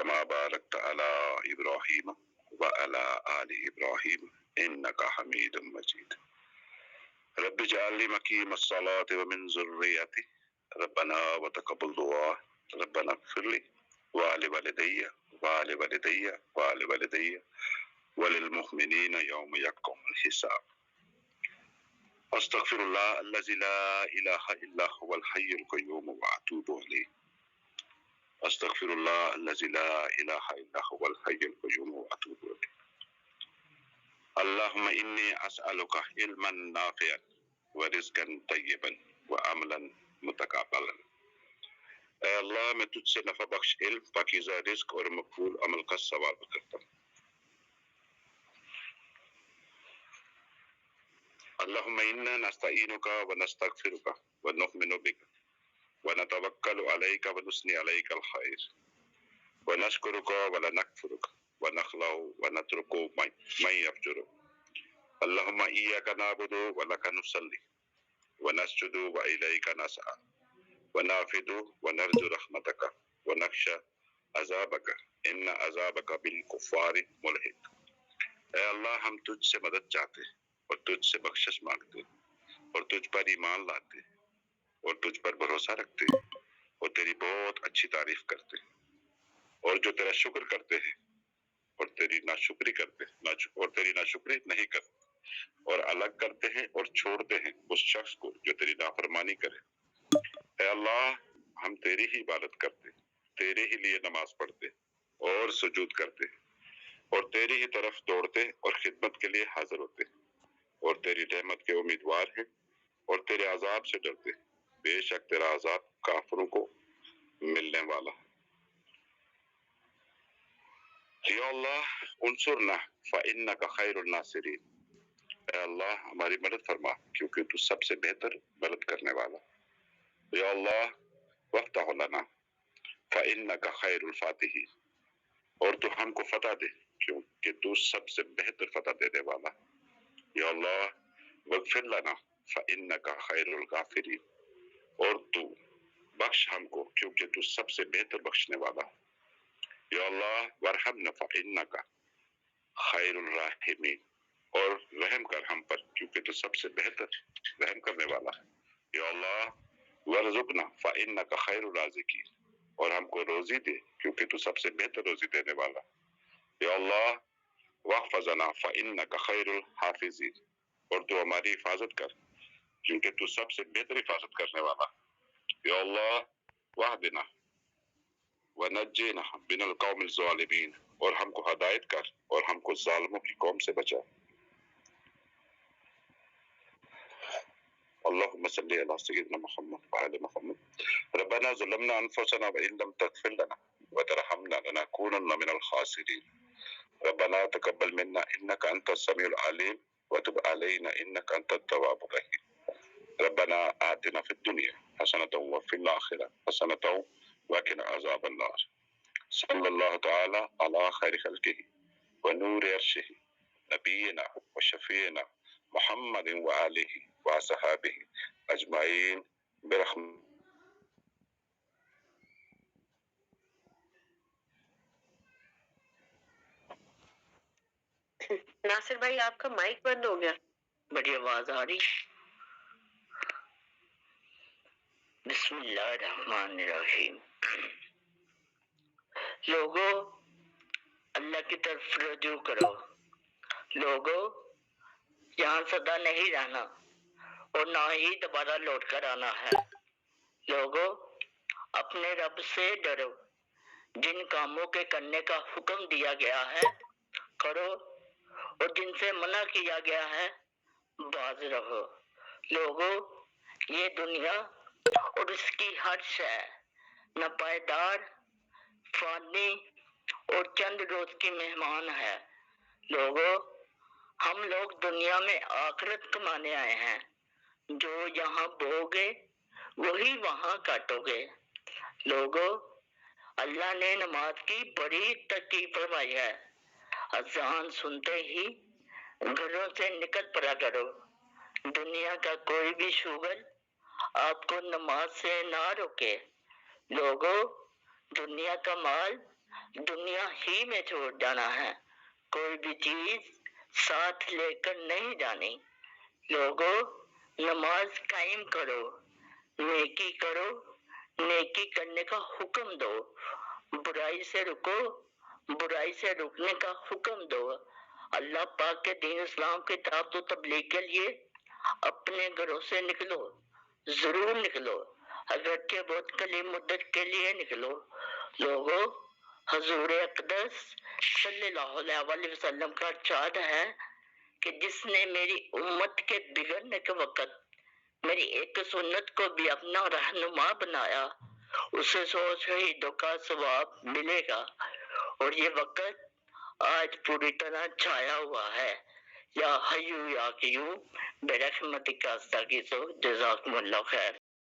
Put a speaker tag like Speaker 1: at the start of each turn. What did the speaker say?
Speaker 1: كما باركت على إبراهيم وعلى آل إبراهيم إنك حميد مجيد. رب اجعل لي مقيم الصلاة ومن ذريتي ربنا وتقبل دعاء ربنا اغفر لي ولوالدي ولوالدي ولوالدي وللمؤمنين يوم يقوم الحساب. استغفر الله الذي لا إله إلا هو الحي القيوم وأتوب إليه. استغفر الله الذي لا إله إلا هو الحي القيوم وأتوب إليه. اللهم إني أسألك علما نافعا ورزقا طيبا وعملا متقبلا. اے اللہ میں تجھ سے نفع بخش علم، پاکیزہ رزق اور مقبول عمل کا سوال کرتا ہوں۔ اللهم إنا نستعينك ونستغفرك ونؤمن بك ونتوكل عليك ونثني عليك الخير ونشكرك ولا نكفرك ونخلع ونترك من يفجر. اللهم إياك نعبد ولك نصلي ونسجد وإليك نسعى ونعبد ونرجو رحمتك ونخشى عذابك إن عذابك بالكفار ملحق. اے اللہ ہم تجھ سے مدد چاہتے اور تجھ سے بخشش مانگتے اور تجھ پر ایمان لاتے اور تجھ پر بھروسہ رکھتے اور تیری بہت اچھی تعریف کرتے اور جو تیرا شکر کرتے ہیں اور تیری ناشکری کرتے اور تیری ناشکری نہیں کرتے اور الگ کرتے ہیں اور چھوڑتے ہیں اس شخص کو جو تیری نافرمانی کرے۔ اے اللہ ہم تیری ہی عبادت کرتے، تیرے ہی لیے نماز پڑھتے اور سجود کرتے اور تیری ہی طرف دوڑتے اور خدمت کے لیے حاضر ہوتے اور تیری رحمت کے امیدوار ہیں اور تیرے عذاب سے ڈرتے۔ بے شک تیرا عذاب کافروں کو ملنے والا۔ یا اللہ انصرنا فإنک خیر الناصرین۔ اے اللہ ہماری مدد فرما کیونکہ تو سب سے بہتر مدد کرنے والا۔ یا اللہ وافتح لنا فإنک خیر الفاتحین۔ اور تو ہم کو فتح دے کیونکہ تو سب سے بہتر فتح دینے والا۔ یا اللہ واغفر لنا فإنک خیر الغافرین۔ اور تو بخش ہم کو کیونکہ تو سب سے بہتر بخشنے والا۔ یا اللہ وارحمنا فإنک خیر الراحمین۔ اور رحم کر ہم پر کیونکہ تو سب سے بہتر رحم کرنے والا ہے۔ یا اللہ وارزقنا فإنک خیر الرازقین۔ اور ہم کو روزی دے کیونکہ تو سب سے بہتر روزی دینے والا۔ یا اللہ واحفظنا فإنک خیر الحافظین۔ اور تو ہماری حفاظت کر کیونکہ تو سب سے بہتر حفاظت کرنے والا۔ یا اللہ واہدنا ونجینا من القوم الظالمین۔ اور ہم کو ہدایت کر اور ہم کو ظالموں کی قوم سے بچا۔ اللهم صل على سيدنا محمد وعلى محمد۔ ربنا ظلمنا انفسنا وان لم تغفر لنا وترحمنا لنكونن من الخاسرين۔ ربنا تقبل منا انك انت السميع العليم وتب علينا انك انت التواب الرحيم۔ ربنا آتنا في الدنيا حسنة وفي الآخرة حسنة وقنا عذاب النار۔ صلی اللہ تعالی علی خیر خلقہ ونور عرشہ نبینا وشفیعنا محمد وآلہ وصحابہ اجمعین برحمتہ۔
Speaker 2: ناصر بھائی آپ کا مائک بند ہو گیا۔
Speaker 3: بڑی آواز آ رہی۔ بسم اللہ الرحمن الرحیم۔ لوگو اللہ کی طرف رجوع کرو۔ لوگو یہاں سدا نہیں رہنا اور نہ ہی دوبارہ لوٹ کر آنا ہے۔ لوگو اپنے رب سے ڈرو، جن کاموں کے کرنے کا حکم دیا گیا ہے کرو اور جن سے منع کیا گیا ہے باز رہو۔ لوگو یہ دنیا اور اس کی ہر شے نہ پائیدار، فانی اور چند روز کی مہمان ہے۔ لوگو ہم لوگ دنیا میں آخرت کمانے آئے ہیں، جو یہاں بو گے وہی وہاں کاٹو گے۔ لوگو اللہ نے نماز کی بڑی ترغیب فرمائی ہے۔ اذان سنتے ہی گھروں سے نکل پڑا کرو۔ دنیا کا کوئی بھی شغل آپ کو نماز سے نہ روکے۔ لوگو دنیا کا مال دنیا ہی میں چھوڑ جانا ہے، کوئی بھی چیز ساتھ لے کر نہیں جانی۔ لوگوں، نماز قائم کرو، نیکی کرو، نیکی کرنے کا حکم دو، برائی سے رکو، برائی سے رکنے کا حکم دو۔ اللہ پاک کے دین اسلام کی طرف تو تبلیغ کے لیے اپنے گھروں سے نکلو، ضرور نکلو، اگرچہ بہت قلیل مدت کے لیے نکلو۔ لوگوں، حضور اقدس صلی اللہ علیہ وسلم کا ارشاد ہے کہ جس نے میری امت کے بگڑنے کے وقت میری ایک سنت کو بھی اپنا رہنما بنایا، اسے 100 شہیدوں کا ثواب ملے گا۔ اور یہ وقت آج پوری طرح چھایا ہوا ہے۔ یا حیو یا قیوم برحمتک استغیث، جزاکم اللہ خیر۔